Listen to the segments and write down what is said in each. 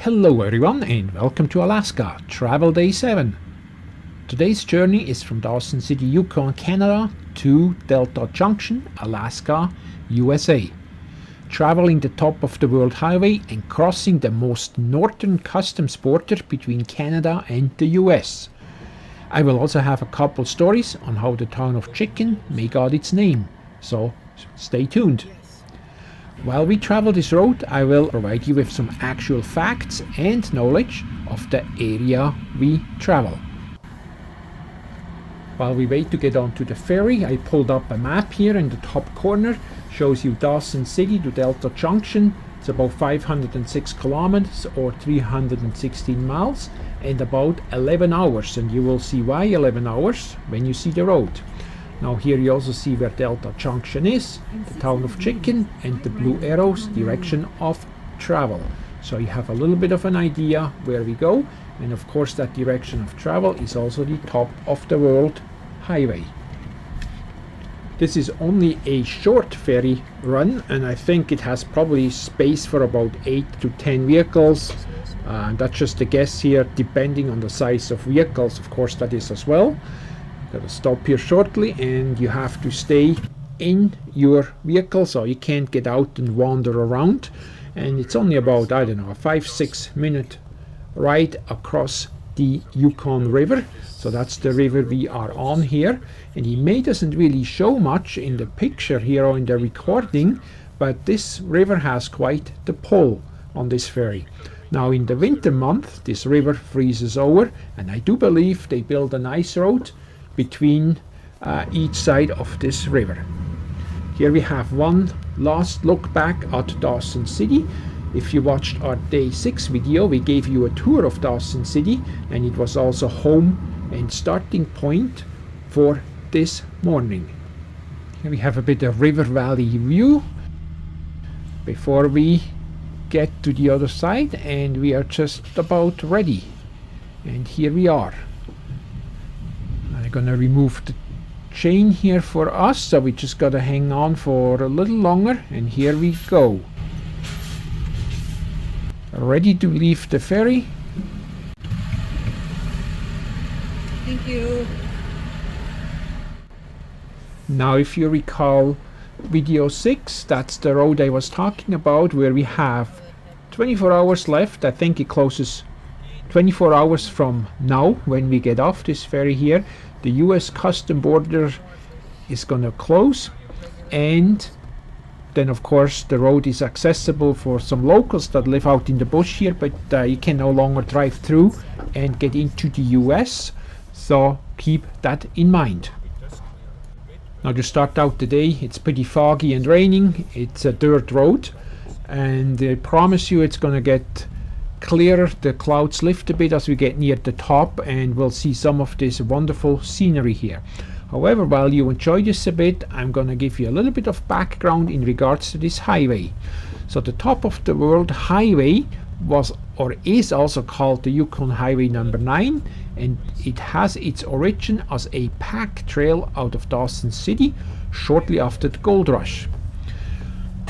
Hello everyone and welcome to Alaska, Travel Day 7. Today's journey is from Dawson City, Yukon, Canada to Delta Junction, Alaska, USA. Traveling the top of the World Highway and crossing the most northern customs border between Canada and the US. I will also have a couple stories on how the town of Chicken may got its name, so stay tuned. While we travel this road, I will provide you with some actual facts and knowledge of the area we travel. While we wait to get onto the ferry, I pulled up a map here in the top corner. Shows you Dawson City to Delta Junction. It's about 506 kilometers or 316 miles and about 11 hours. And you will see why 11 hours when you see the road. Now here you also see where Delta Junction is, the town of Chicken, and the blue arrows direction of travel. So you have a little bit of an idea where we go, and of course that direction of travel is also the top of the world highway. This is only a short ferry run, and I think it has probably space for about 8 to 10 vehicles. That's just a guess here, depending on the size of vehicles, of course that is as well. Gotta stop here shortly, and you have to stay in your vehicle, so you can't get out and wander around. And it's only about, I don't know, a 5-6 minute ride across the Yukon River. So that's the river we are on here, and the map doesn't really show much in the picture here or in the recording, but this river has quite the pull on this ferry. Now in the winter month this river freezes over, and I do believe they build a nice road between each side of this river. Here we have one last look back at Dawson City. If you watched our day 6 video, we gave you a tour of Dawson City, and it was also home and starting point for this morning. Here we have a bit of river valley view before we get to the other side, and we are just about ready. And here we are. I'm gonna remove the chain here for us, so we just gotta hang on for a little longer, and here we go. Ready to leave the ferry. Thank you. Now if you recall video 6, that's the road I was talking about, where we have 24 hours left. I think it closes 24 hours from now when we get off this ferry here. The US custom border is gonna close, and then of course the road is accessible for some locals that live out in the bush here, but you can no longer drive through and get into the US, so keep that in mind. Now to start out the day, it's pretty foggy and raining. It's a dirt road, and I promise you it's gonna get clearer. The clouds lift a bit as we get near the top, and we'll see some of this wonderful scenery here. However, while you enjoy this a bit, I'm gonna give you a little bit of background in regards to this highway. So the top of the world highway was or is also called the Yukon Highway number 9, and it has its origin as a pack trail out of Dawson City shortly after the gold rush.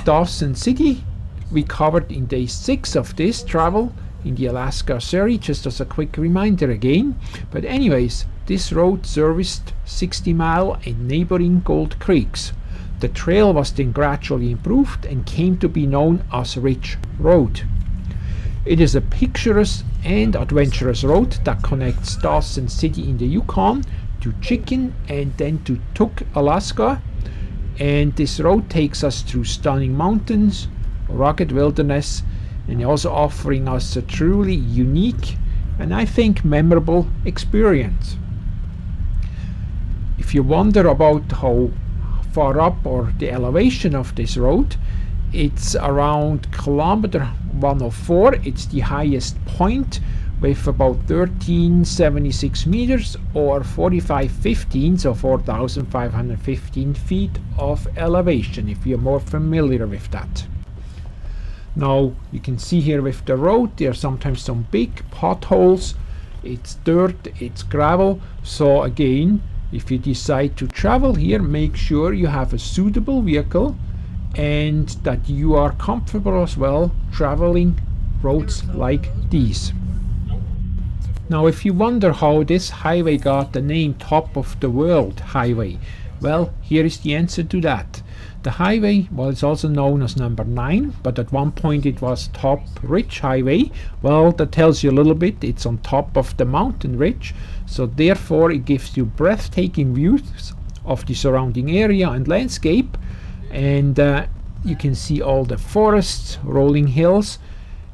Dawson City we covered in day 6 of this travel in the Alaska series, just as a quick reminder again. But anyways, this road serviced 60 Mile and neighboring Gold Creeks. The trail was then gradually improved and came to be known as Ridge Road. It is a picturesque and adventurous road that connects Dawson City in the Yukon to Chicken and then to Tuk, Alaska. And this road takes us through stunning mountains, rugged wilderness, and also offering us a truly unique and I think memorable experience. If you wonder about how far up or the elevation of this road, it's around kilometer 104. It's the highest point with about 1376 meters or 4515, so 4515 feet of elevation, if you're more familiar with that. Now you can see here with the road there are sometimes some big potholes. It's dirt, it's gravel, so again, if you decide to travel here, make sure you have a suitable vehicle and that you are comfortable as well traveling roads like these. Now if you wonder how this highway got the name Top of the World Highway, well, here is the answer to that. The highway was also known as number 9, but at one point it was Top Ridge Highway. Well, that tells you a little bit. It's on top of the mountain ridge, so therefore it gives you breathtaking views of the surrounding area and landscape, and you can see all the forests, rolling hills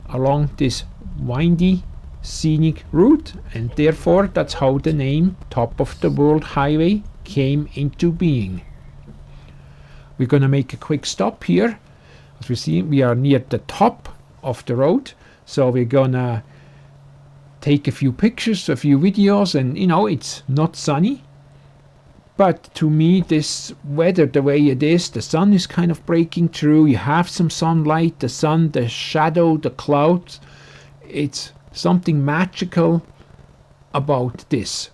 along this windy scenic route, and therefore that's how the name Top of the World Highway came into being. We're going to make a quick stop here. As we see, we are near the top of the road, so we're gonna take a few pictures, a few videos, and you know, it's not sunny, but to me this weather, the way it is, the sun is kind of breaking through, you have some sunlight, the sun, the shadow, the clouds, it's something magical about this.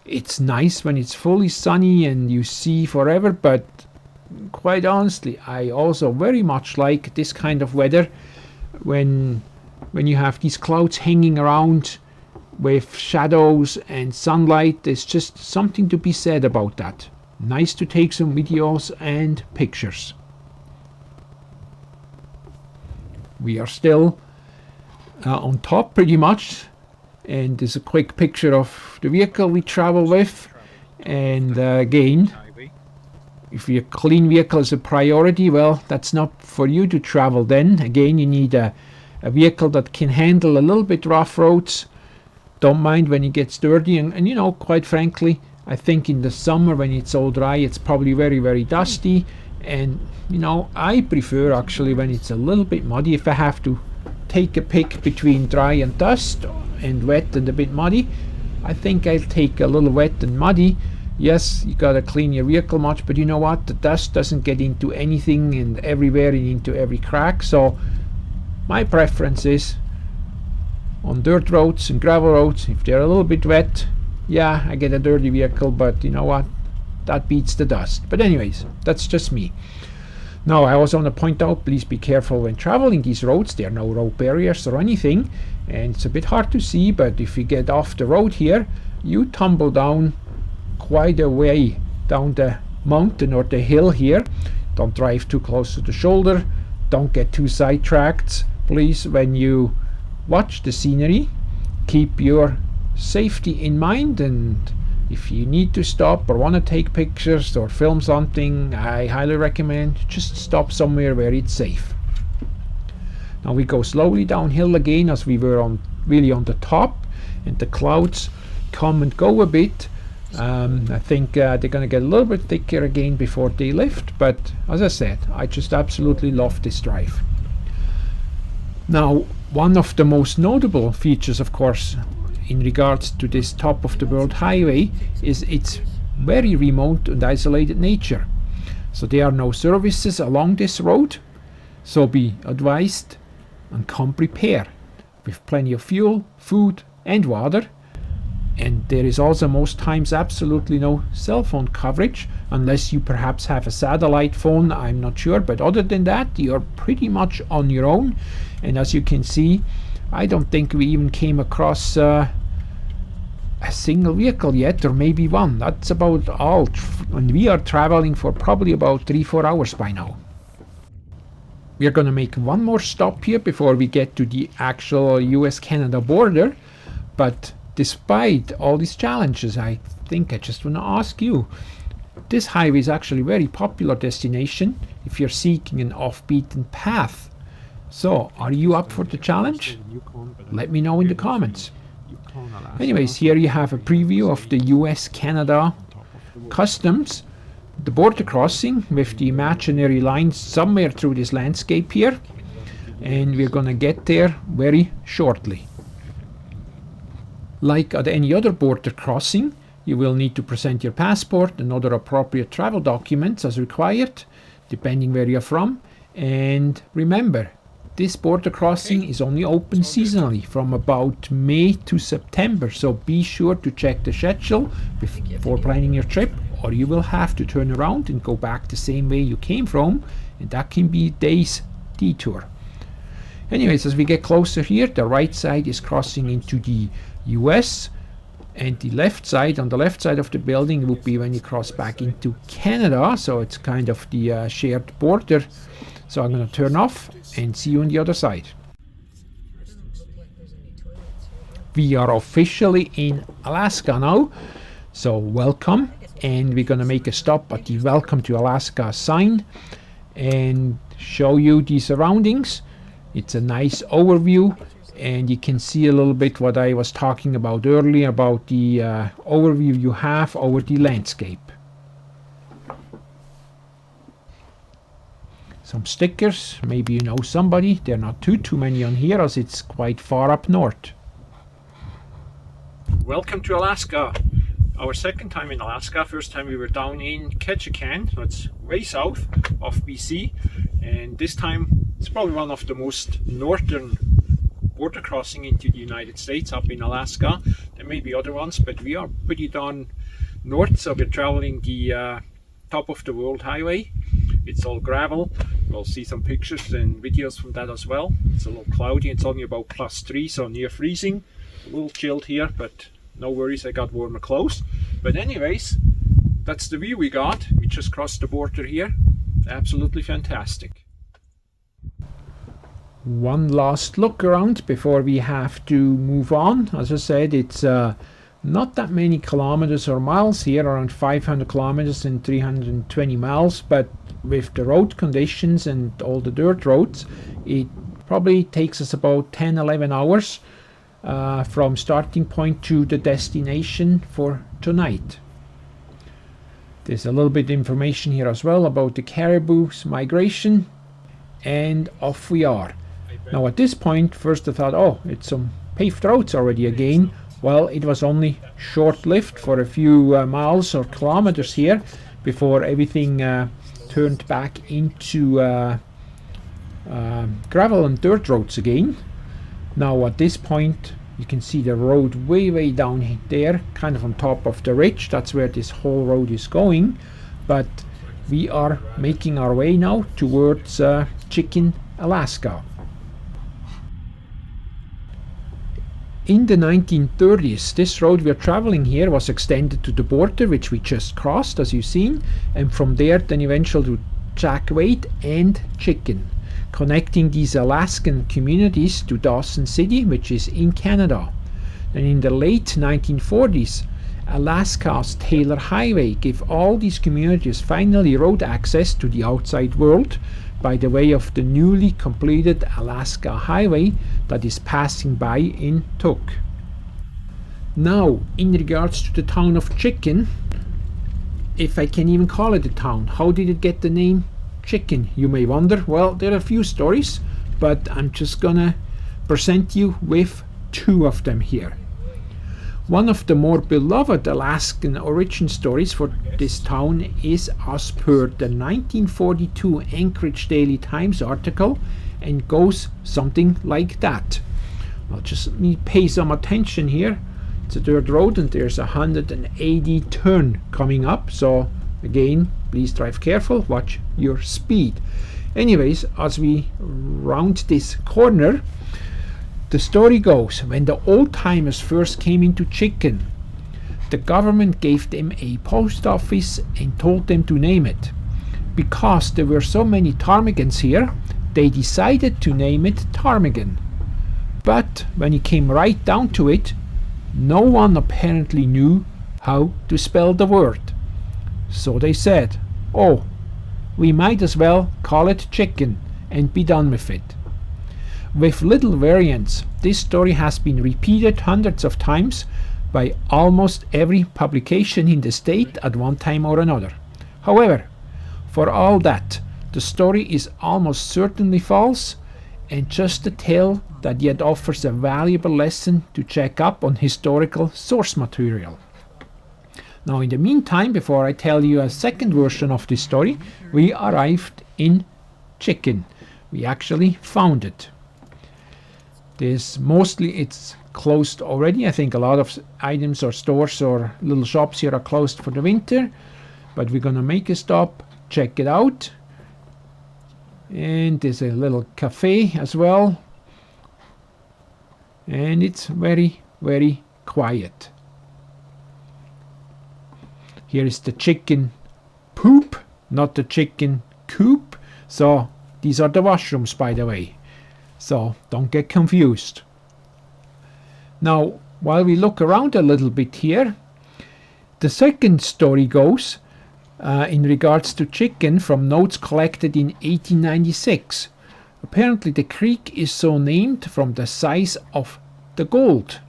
It's nice when it's fully sunny and you see forever, but quite honestly, I also very much like this kind of weather when you have these clouds hanging around with shadows and sunlight. There's just something to be said about that. Nice to take some videos and pictures. We are still on top pretty much, and there's a quick picture of the vehicle we travel with, and again, if your clean vehicle is a priority, well, that's not for you to travel then. Again, you need a vehicle that can handle a little bit rough roads, don't mind when it gets dirty, and you know, quite frankly, I think in the summer when it's all dry, it's probably very, very dusty, and you know, I prefer actually when it's a little bit muddy. If I have to take a pick between dry and dust and wet and a bit muddy, I think I'll take a little wet and muddy. Yes, you gotta clean your vehicle much, but you know what? The dust doesn't get into anything and everywhere and into every crack. So my preference is on dirt roads and gravel roads. If they're a little bit wet, yeah, I get a dirty vehicle, but you know what? That beats the dust. But anyways, that's just me. Now, I also want to point out, please be careful when traveling these roads. There are no road barriers or anything, and it's a bit hard to see, but if you get off the road here, you tumble down quite a way down the mountain or the hill here. Don't drive too close to the shoulder, don't get too sidetracked. Please, when you watch the scenery, keep your safety in mind, and if you need to stop or want to take pictures or film something, I highly recommend just stop somewhere where it's safe. Now we go slowly downhill again, as we were really on the top, and the clouds come and go a bit. I think they're going to get a little bit thicker again before they lift, but as I said, I just absolutely love this drive. Now, one of the most notable features, of course, in regards to this Top of the World Highway is its very remote and isolated nature. So there are no services along this road, so be advised and come prepared with plenty of fuel, food and water. And there is also most times absolutely no cell phone coverage, unless you perhaps have a satellite phone, I'm not sure, but other than that you're pretty much on your own. And as you can see, I don't think we even came across a single vehicle yet, or maybe one. That's about all, and we are traveling for probably about 3-4 hours by now. We are going to make one more stop here before we get to the actual US-Canada border, but despite all these challenges, I think I just want to ask you, this highway is actually a very popular destination if you're seeking an off-beaten path. So, are you up for the challenge? Let me know in the comments. Anyways, here you have a preview of the US-Canada customs, the border crossing with the imaginary lines somewhere through this landscape here, and we're gonna get there very shortly. Like at any other border crossing, you will need to present your passport and other appropriate travel documents as required, depending where you're from. And remember, this border crossing is only open seasonally from about May to September, so be sure to check the schedule before planning your trip, or you will have to turn around and go back the same way you came from, and that can be a day's detour. Anyways, as we get closer here, the right side is crossing into the US, and the left side, on the left side of the building, would be when you cross back into Canada. So it's kind of the shared border. So I'm going to turn off and see you on the other side. We are officially in Alaska now, so welcome, and we're going to make a stop at the Welcome to Alaska sign and show you the surroundings. It's a nice overview, and you can see a little bit what I was talking about earlier about the overview you have over the landscape. Some stickers, maybe you know somebody. There are not too many on here as it's quite far up north. Welcome to Alaska. Our second time in Alaska. First time we were down in Ketchikan, that's way south of BC, and this time it's probably one of the most northern border crossing into the United States up in Alaska. There may be other ones, but we are pretty darn north, so we're traveling the top of the world highway. It's all gravel. We'll see some pictures and videos from that as well. It's a little cloudy. It's only about +3, so near freezing. A little chilled here, but no worries, I got warmer clothes. But anyways, that's the view we got. We just crossed the border here. Absolutely fantastic. One last look around before we have to move on. As I said, it's not that many kilometers or miles here, around 500 kilometers and 320 miles, but with the road conditions and all the dirt roads, it probably takes us about 10-11 hours from starting point to the destination for tonight. There's a little bit of information here as well about the caribou's migration, and off we are. Now at this point, first I thought, oh, it's some paved roads already again. Well, it was only short-lived for a few miles or kilometers here before everything turned back into gravel and dirt roads again. Now at this point you can see the road way down there, kind of on top of the ridge. That's where this whole road is going, but we are making our way now towards Chicken, Alaska. In the 1930s, this road we're traveling here was extended to the border, which we just crossed, as you've seen, and from there then eventually to Jackwaite and Chicken, connecting these Alaskan communities to Dawson City, which is in Canada. And in the late 1940s, Alaska's Taylor Highway gave all these communities finally road access to the outside world by the way of the newly completed Alaska Highway that is passing by in Tuk. Now, in regards to the town of Chicken, if I can even call it a town, how did it get the name Chicken, you may wonder? Well, there are a few stories, but I'm just gonna present you with two of them here. One of the more beloved Alaskan origin stories for this town is as per the 1942 Anchorage Daily Times article, and goes something like that. I'll just pay some attention here. It's a dirt road and there's a 180 turn coming up, so again, please drive careful, watch your speed. Anyways, as we round this corner, the story goes, when the old-timers first came into Chicken, the government gave them a post office and told them to name it. Because there were so many ptarmigans here, they decided to name it Ptarmigan. But when it came right down to it, no one apparently knew how to spell the word. So they said, oh, we might as well call it Chicken and be done with it. With little variance, this story has been repeated hundreds of times by almost every publication in the state at one time or another. However, for all that, the story is almost certainly false and just a tale that yet offers a valuable lesson to check up on historical source material. Now, in the meantime, before I tell you a second version of this story, we arrived in Chicken. We actually found it. It's closed already. I think a lot of items or stores or little shops here are closed for the winter, but we're gonna make a stop, check it out. And there's a little cafe as well, and it's very, very quiet. Here is the chicken poop, not the chicken coop. So these are the washrooms, by the way. So don't get confused. Now, while we look around a little bit here, the second story goes in regards to chicken from notes collected in 1896. Apparently the creek is so named from the size of the gold,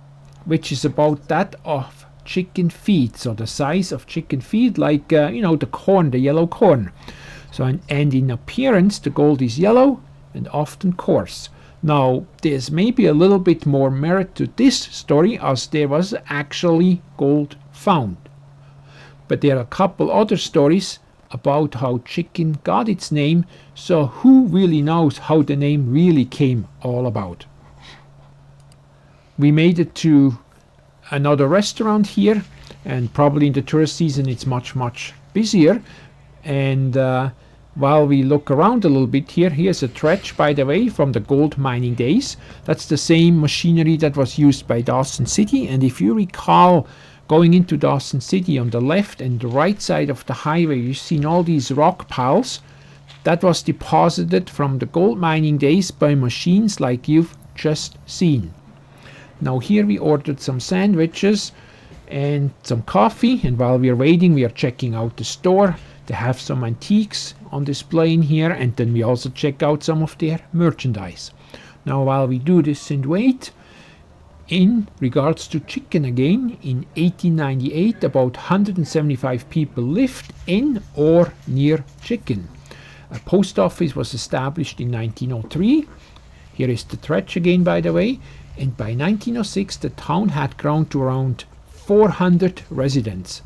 which is about that of chicken feed. So the size of chicken feed, like the corn, the yellow corn. So and in appearance the gold is yellow and often coarse. Now there's maybe a little bit more merit to this story, as there was actually gold found. But there are a couple other stories about how chicken got its name, so who really knows how the name really came all about. We made it to another restaurant here, and probably in the tourist season it's much busier. And while we look around a little bit here, here's a dredge, by the way, from the gold mining days. That's the same machinery that was used by Dawson City. And if you recall, going into Dawson City, on the left and the right side of the highway, you've seen all these rock piles. That was deposited from the gold mining days by machines like you've just seen. Now here we ordered some sandwiches and some coffee, and while we are waiting, we are checking out the store. They have some antiques on display in here, and then we also check out some of their merchandise. Now while we do this and wait, in regards to chicken again, in 1898 about 175 people lived in or near chicken. A post office was established in 1903. Here is the dredge again, by the way. And by 1906 the town had grown to around 400 residents.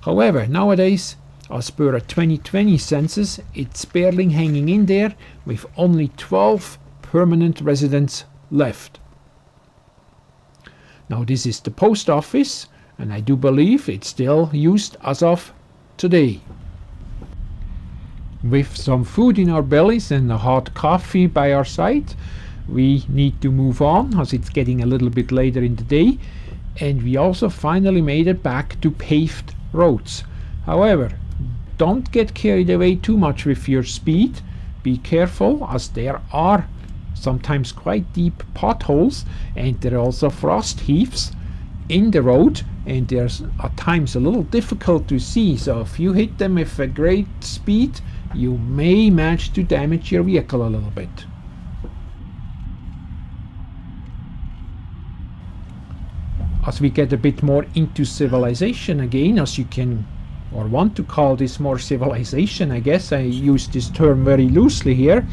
However, nowadays, as per a 2020 census, it's barely hanging in there, with only 12 permanent residents left. Now this is the post office, and I do believe it's still used as of today. With some food in our bellies and a hot coffee by our side, we need to move on, as it's getting a little bit later in the day, and we also finally made it back to paved roads. However, don't get carried away too much with your speed. Be careful, as there are sometimes quite deep potholes, and there are also frost heaves in the road, and there's at times a little difficult to see. So if you hit them with a great speed, you may manage to damage your vehicle a little bit. As we get a bit more into civilization again, as you can or want to call this more civilization, I guess I use this term very loosely here.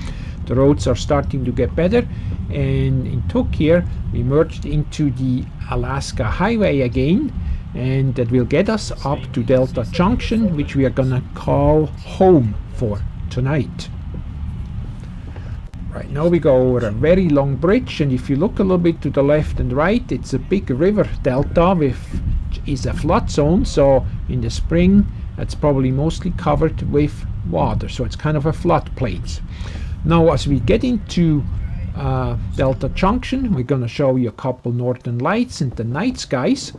The roads are starting to get better, and in Tuk here we merged into the Alaska Highway again, and that will get us up to Delta Junction, which we are gonna call home for tonight. Right now we go over a very long bridge, and if you look a little bit to the left and right, it's a big river delta which is a flood zone. So in the spring it's probably mostly covered with water, so it's kind of a floodplain. Now as we get into Delta Junction, we're going to show you a couple northern lights and the night skies,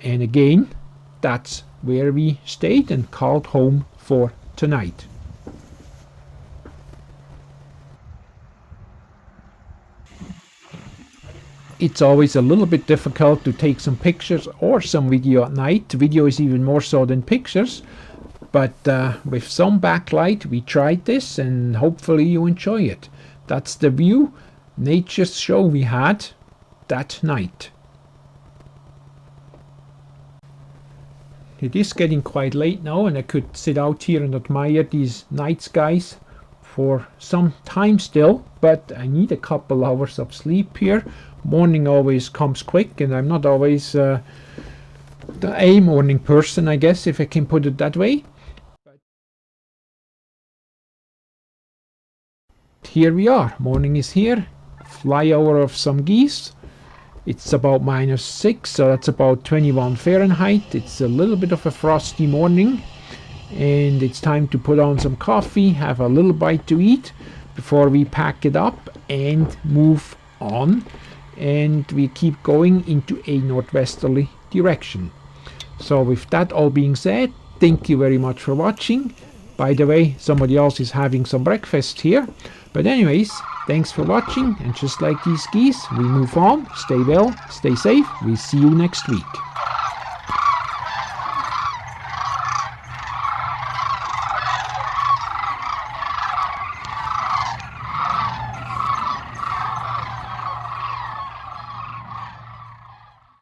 and again that's where we stayed and called home for tonight. It's always a little bit difficult to take some pictures or some video at night. Video is even more so than pictures, but with some backlight we tried this, and hopefully you enjoy it. That's the view, nature's show we had that night. It is getting quite late now, and I could sit out here and admire these night skies for some time still, but I need a couple hours of sleep here. Morning always comes quick, and I'm not always a morning person, I guess, if I can put it that way. But here we are, morning is here, flyover of some geese. It's about -6, so that's about 21 Fahrenheit. It's a little bit of a frosty morning, and it's time to put on some coffee, have a little bite to eat before we pack it up and move on. and we keep going into a northwesterly direction. So with that all being said, thank you very much for watching. By the way, somebody else is having some breakfast here. But anyways, thanks for watching, and just like these geese, we move on. Stay well, stay safe. We'll see you next week.